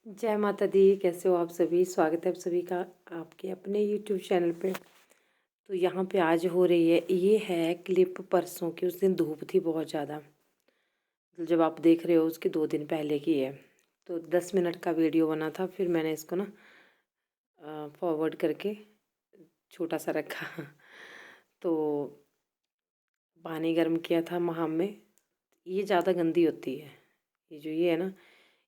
जय माता दी। कैसे हो आप सभी? स्वागत है आप सभी का आपके अपने यूट्यूब चैनल पे। तो यहाँ पे आज हो रही है, ये है क्लिप परसों की। उस दिन धूप थी बहुत ज़्यादा, तो जब आप देख रहे हो उसके 2 दिन पहले की है। तो 10 मिनट का वीडियो बना था, फिर मैंने इसको ना फॉरवर्ड करके छोटा सा रखा। तो पानी गर्म किया था महाम में। ये ज़्यादा गंदी होती है, ये है ना,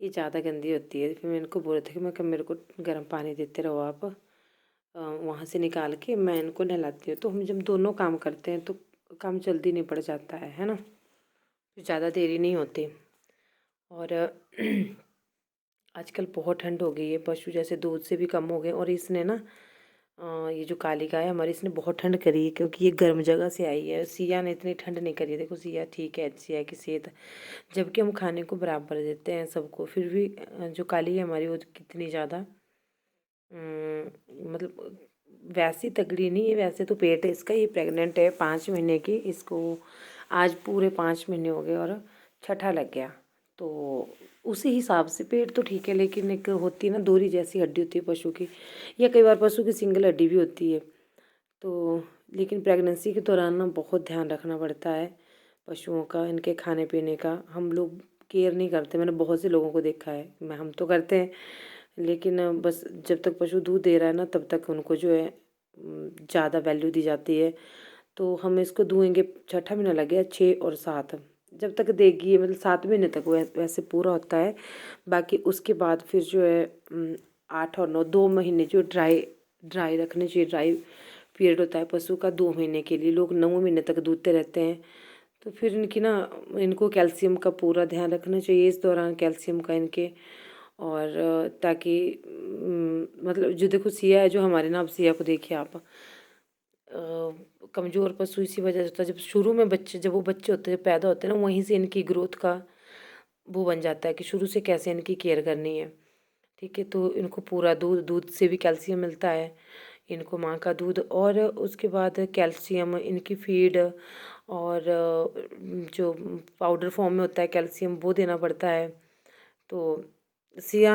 ये ज़्यादा गंदी होती है। फिर मैं इनको बोला था कि मैं कहा मेरे को गर्म पानी देते रहो आप, वहाँ से निकाल के मैं इनको नहलाती हूँ। तो हम जब दोनों काम करते हैं तो काम जल्दी निपट जाता है ना, तो ज़्यादा देरी नहीं होती। और आजकल बहुत ठंड हो गई है, पशु जैसे दूध से भी कम हो गए। और इसने ना ये जो काली गाय है हमारी, इसने बहुत ठंड करी है क्योंकि ये गर्म जगह से आई है। सिया ने इतनी ठंड नहीं करी है। देखो सिया ठीक है, सिया की सेहत, जबकि हम खाने को बराबर देते हैं सबको, फिर भी जो काली है हमारी वो कितनी ज़्यादा मतलब वैसी तगड़ी नहीं है। वैसे तो पेट है इसका, ये प्रेग्नेंट है 5 महीने की। इसको आज पूरे 5 महीने हो गए और छठा लग गया। तो उसी हिसाब से पेट तो ठीक है, लेकिन एक होती है ना दोरी जैसी हड्डी होती है पशु की, या कई बार पशु की सिंगल हड्डी भी होती है। तो लेकिन प्रेगनेंसी के दौरान ना बहुत ध्यान रखना पड़ता है पशुओं का, इनके खाने पीने का। हम लोग केयर नहीं करते, मैंने बहुत से लोगों को देखा है। हम तो करते हैं, लेकिन बस जब तक पशु दूध दे रहा है ना तब तक उनको जो है ज़्यादा वैल्यू दी जाती है। तो हम इसको दुएंगे, छठा महीना लग गया, 6 और 7 जब तक देगी ये, मतलब 7 महीने तक वैसे पूरा होता है। बाकी उसके बाद फिर जो है 8 और 9 2 महीने जो ड्राई ड्राई रखने चाहिए। ड्राई पीरियड होता है पशु का 2 महीने के लिए। लोग 9 महीने तक दूधते रहते हैं। तो फिर इनकी ना, इनको कैल्शियम का पूरा ध्यान रखना चाहिए इस दौरान, कैल्शियम का इनके। और ताकि मतलब जो देखो सिया है जो हमारे ना, आप सिया को देखिए आप, कमज़ोर पशु इसी वजह से होता है। जब शुरू में बच्चे, जब वो बच्चे होते हैं, जब पैदा होते हैं ना, वहीं से इनकी ग्रोथ का वो बन जाता है कि शुरू से कैसे इनकी केयर करनी है। ठीक है, तो इनको पूरा दूध, दूध से भी कैल्शियम मिलता है इनको, माँ का दूध। और उसके बाद कैल्शियम इनकी फीड, और जो पाउडर फॉर्म में होता है कैल्शियम, वो देना पड़ता है। तो सिया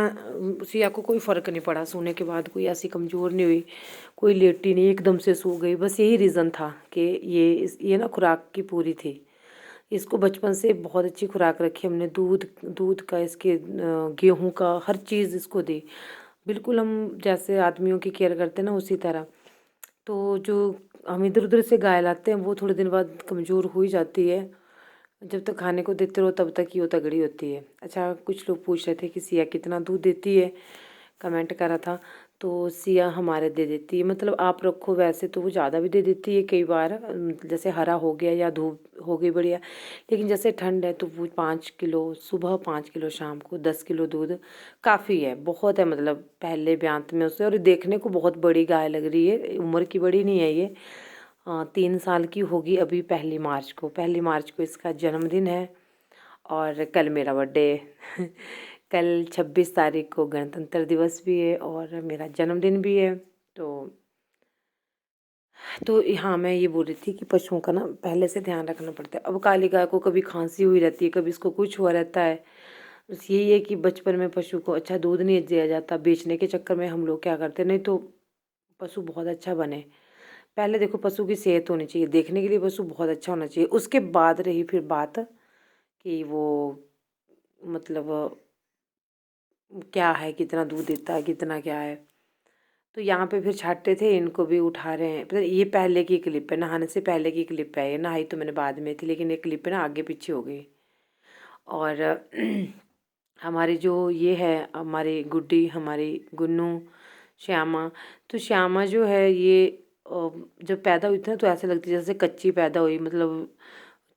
सिया को कोई फ़र्क नहीं पड़ा सोने के बाद, कोई ऐसी कमज़ोर नहीं हुई, कोई लेटी नहीं एकदम से सो गई। बस यही रीज़न था कि ये ना खुराक की पूरी थी। इसको बचपन से बहुत अच्छी खुराक रखी हमने, दूध दूध का, इसके गेहूँ का, हर चीज़ इसको दी। बिल्कुल हम जैसे आदमियों की केयर करते हैं ना, उसी तरह। तो जो हम इधर उधर से गाय लाते हैं वो थोड़े दिन बाद कमज़ोर हो ही जाती है। जब तक खाने को देते रहो तब तक ही वो तगड़ी होती है। अच्छा, कुछ लोग पूछ रहे थे कि सिया कितना दूध देती है, कमेंट करा था। तो सिया हमारे दे देती है, मतलब आप रखो वैसे तो वो ज़्यादा भी दे देती है कई बार, जैसे हरा हो गया या धूप हो गई बढ़िया। लेकिन जैसे ठंड है तो वो 5 किलो सुबह, 5 किलो शाम को, 10 किलो दूध काफ़ी है, बहुत है। मतलब पहले ब्यांत में उससे, और देखने को बहुत बड़ी गाय लग रही है, उम्र की बड़ी नहीं है ये। 3 साल की होगी अभी, 1 मार्च को इसका जन्मदिन है। और कल मेरा बर्थडे है। कल 26 तारीख को गणतंत्र दिवस भी है और मेरा जन्मदिन भी है। तो हाँ, मैं ये बोल रही थी कि पशुओं का ना पहले से ध्यान रखना पड़ता है। अब काली गाय को कभी खांसी हुई रहती है, कभी इसको कुछ हुआ रहता है। बस यही है कि बचपन में पशु को अच्छा दूध नहीं दिया जाता, बेचने के चक्कर में हम लोग क्या करते, नहीं तो पशु बहुत अच्छा बने। पहले देखो पशु की सेहत होनी चाहिए, देखने के लिए पशु बहुत अच्छा होना चाहिए। उसके बाद रही फिर बात कि वो मतलब क्या है, कितना दूध देता है, कितना क्या है। तो यहाँ पे फिर छांटते थे, इनको भी उठा रहे हैं। पता है, ये पहले की क्लिप है, नहाने से पहले की क्लिप है। ये नहाई तो मैंने बाद में थी, लेकिन ये क्लिप है ना आगे पीछे हो गई। और हमारी जो ये है, हमारी गुड्डी, हमारी गुन्नू, श्यामा। तो श्यामा जो है ये जब पैदा हुई थी ना तो ऐसे लगती जैसे कच्ची पैदा हुई, मतलब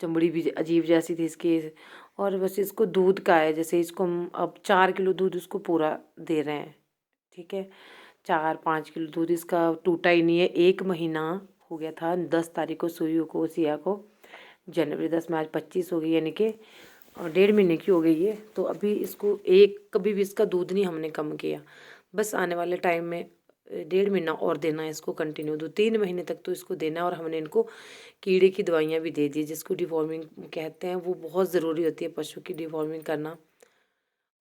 चमड़ी भी अजीब जैसी थी इसकी। और बस इसको दूध का है, जैसे इसको हम अब 4 किलो दूध इसको पूरा दे रहे हैं। ठीक है, 4-5 किलो दूध इसका टूटा ही नहीं है। 1 महीना हो गया था, 10 तारीख को सुई को सिया को, जनवरी 10 में, आज 25 हो गई, यानी कि 1.5 महीने की हो गई है। तो अभी इसको एक कभी भी इसका दूध नहीं हमने कम किया। बस आने वाले टाइम में 1.5 महीना और देना है इसको कंटिन्यू दूध, 3 महीने तक तो इसको देना है। और हमने इनको कीड़े की दवाइयाँ भी दे दी, जिसको डिवॉर्मिंग कहते हैं। वो बहुत ज़रूरी होती है पशु की डिवॉर्मिंग करना।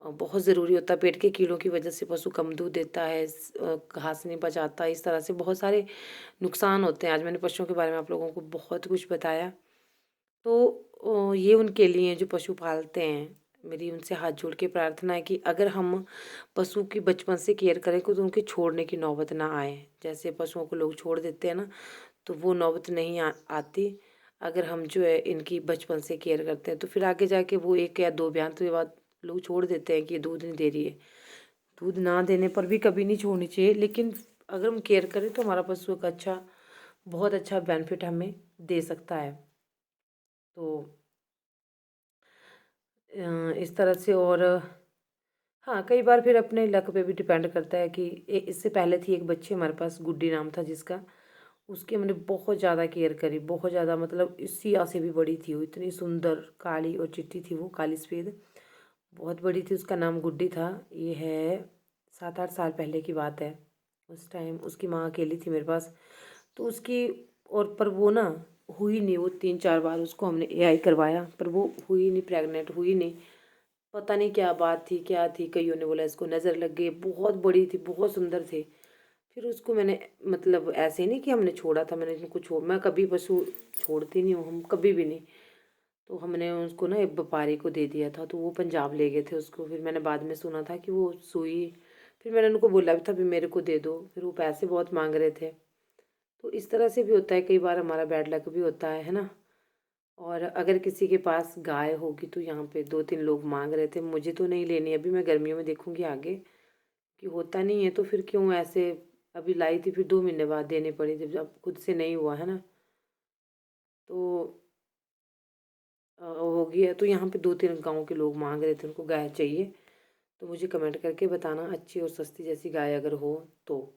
बहुत ज़रूरी होता है। पेट के कीड़ों की वजह से पशु कम दूध देता है, घास नहीं पचाता, इस तरह से बहुत सारे नुकसान होते हैं। आज मैंने पशुओं के बारे में आप लोगों को बहुत कुछ बताया। तो ये उनके लिए जो पशु पालते हैं, मेरी उनसे हाथ जोड़ के प्रार्थना है कि अगर हम पशु की बचपन से केयर करें तो उनके छोड़ने की नौबत ना आए। जैसे पशुओं को लोग छोड़ देते हैं ना, तो वो नौबत नहीं आती। अगर हम जो है इनकी बचपन से केयर करते हैं तो फिर आगे जाके वो 1 या 2 बयान के बाद लोग छोड़ देते हैं कि ये दूध नहीं दे रही है। दूध ना देने पर भी कभी नहीं छोड़नी चाहिए, लेकिन अगर हम केयर करें तो हमारा पशु एक अच्छा, बहुत अच्छा बेनिफिट हमें दे सकता है। तो इस तरह से। और हाँ, कई बार फिर अपने लक पे भी डिपेंड करता है कि इससे पहले थी एक बच्ची हमारे पास, गुड्डी नाम था जिसका। उसकी हमने बहुत ज़्यादा केयर करी, बहुत ज़्यादा, मतलब इस सिया से भी बड़ी थी वो, इतनी सुंदर काली और चिट्टी थी वो, काली सफ़ेद, बहुत बड़ी थी। उसका नाम गुड्डी था। ये है 7-8 साल पहले की बात है। उस टाइम उसकी माँ अकेली थी मेरे पास। तो उसकी, और पर वो ना हुई नहीं। वो 3-4 बार उसको हमने एआई करवाया पर वो हुई नहीं, प्रेग्नेंट हुई नहीं। पता नहीं क्या बात थी, क्या थी। कईयों ने बोला इसको नज़र लग गई। बहुत बड़ी थी, बहुत सुंदर थी। फिर उसको मैंने, मतलब ऐसे नहीं कि हमने छोड़ा था, मैंने इनको छोड़, मैं कभी पशु छोड़ती नहीं हूँ, हम कभी भी नहीं। तो हमने उसको ना एक व्यापारी को दे दिया था, तो वो पंजाब ले गए थे उसको। फिर मैंने बाद में सुना था कि वो सुई, फिर मैंने उनको बोला भी था भी मेरे को दे दो, फिर वो पैसे बहुत मांग रहे थे। तो इस तरह से भी होता है, कई बार हमारा बैड लक भी होता है ना। और अगर किसी के पास गाय होगी, तो यहाँ पे 2-3 लोग मांग रहे थे, मुझे तो नहीं लेनी अभी, मैं गर्मियों में देखूंगी आगे कि होता नहीं है तो फिर क्यों ऐसे। अभी लाई थी, फिर 2 महीने बाद देनी पड़ी जब खुद से नहीं हुआ है ना। तो हो गया। तो यहाँ पे 2-3 गाँव के लोग मांग रहे थे, उनको गाय चाहिए। तो मुझे कमेंट करके बताना अच्छी और सस्ती जैसी गाय अगर हो तो।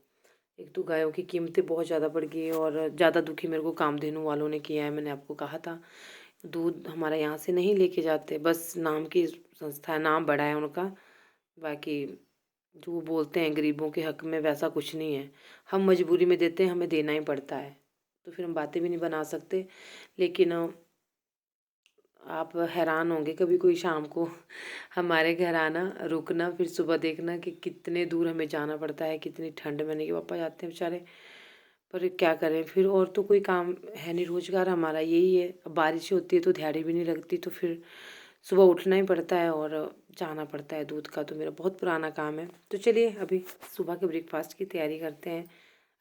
एक तो गायों की कीमतें बहुत ज़्यादा बढ़ गई हैं, और ज़्यादा दुखी मेरे को कामधेनु वालों ने किया है। मैंने आपको कहा था, दूध हमारा यहाँ से नहीं लेके जाते, बस नाम की संस्था है, नाम बड़ा है उनका। बाकी जो वो बोलते हैं गरीबों के हक में, वैसा कुछ नहीं है। हम मजबूरी में देते हैं, हमें देना ही पड़ता है। तो फिर हम बातें भी नहीं बना सकते। लेकिन आप हैरान होंगे कभी कोई शाम को हमारे घर आना, रुकना, फिर सुबह देखना कि कितने दूर हमें जाना पड़ता है, कितनी ठंड में। नहीं, पापा जाते हैं बेचारे, पर क्या करें फिर। और तो कोई काम है नहीं, रोजगार हमारा यही है। अब बारिश होती है तो दिहाड़ी भी नहीं लगती, तो फिर सुबह उठना ही पड़ता है और जाना पड़ता है। दूध का तो मेरा बहुत पुराना काम है। तो चलिए अभी सुबह के ब्रेकफास्ट की तैयारी करते हैं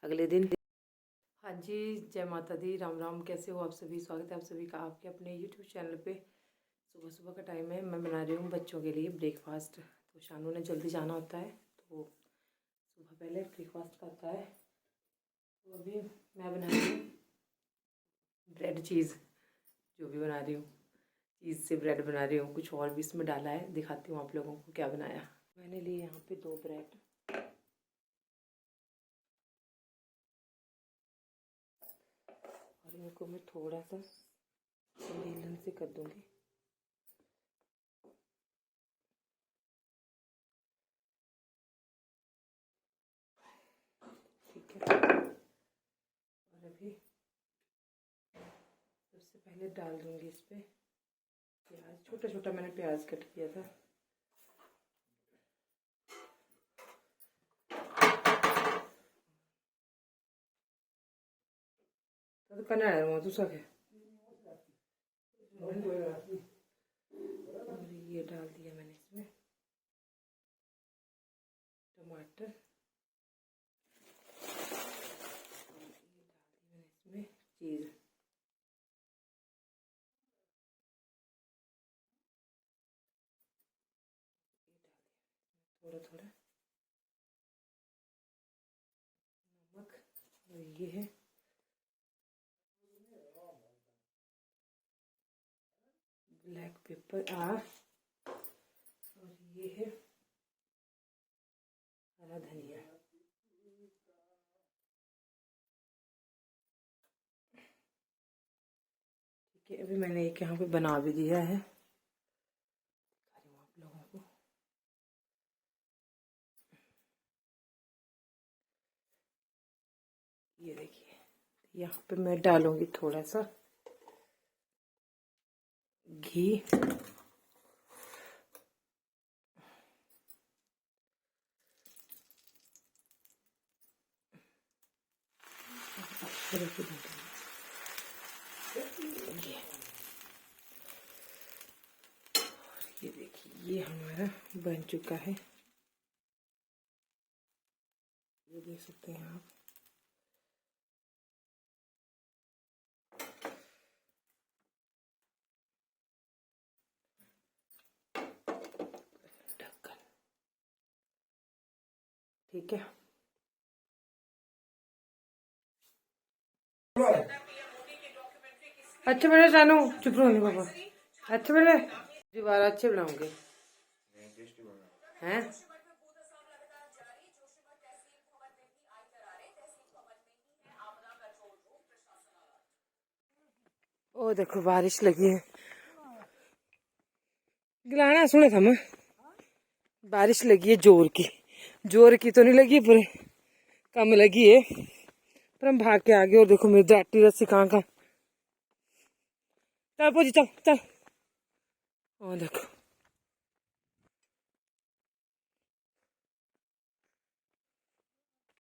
अगले दिन। हाँ जी, जय माता दी, राम राम। कैसे हो आप सभी? स्वागत है आप सभी का आपके अपने यूट्यूब चैनल पे। सुबह सुबह का टाइम है, मैं बना रही हूँ बच्चों के लिए ब्रेकफास्ट। तो शानू ने जल्दी जाना होता है, तो सुबह पहले ब्रेकफास्ट करता है। तो अभी मैं बना रही हूँ ब्रेड चीज़, जो भी बना रही हूँ, चीज़ से ब्रेड बना रही हूँ। कुछ और भी इसमें डाला है, दिखाती हूँ आप लोगों को क्या बनाया। मैंने लिए यहाँ पे 2 ब्रेड, और इनको मैं थोड़ा सा बेलन से कर दूँगी। ठीक है। और अभी सबसे पहले डाल दूँगी इस पर प्याज। छोटा छोटा मैंने प्याज कट किया था। तो कन्या तू सके, और ये डाल दिया मैंने इसमें टमाटर, इसमें चीज़, थोड़ा थोड़ा नमक, और ये है ब्लैक पेपर और ये है हरा धनिया। ठीक है, अभी मैंने एक यहाँ पे बना भी दिया है, दिखा रही हूँ आप लोगों को। ये देखिए, यहाँ पे मैं डालूंगी थोड़ा सा घी, ये देखिए ये हमारा बन चुका है, ये देख सकते हैं आप। ढक्कन ठीक है। अच्छे बने जानू, चुप रहो बाबा। अच्छे बने दोबारा अच्छे बनाओगे हैं। ओ देखो बारिश लगी है, गिलाना सुने था मैं। बारिश लगी है जोर की तो नहीं लगी, पर कम लगी है। पर हम भाग के आ गए और देखो मेरी जाटी रस्सी कहाँ चल पूजी चल चल। ओ देखो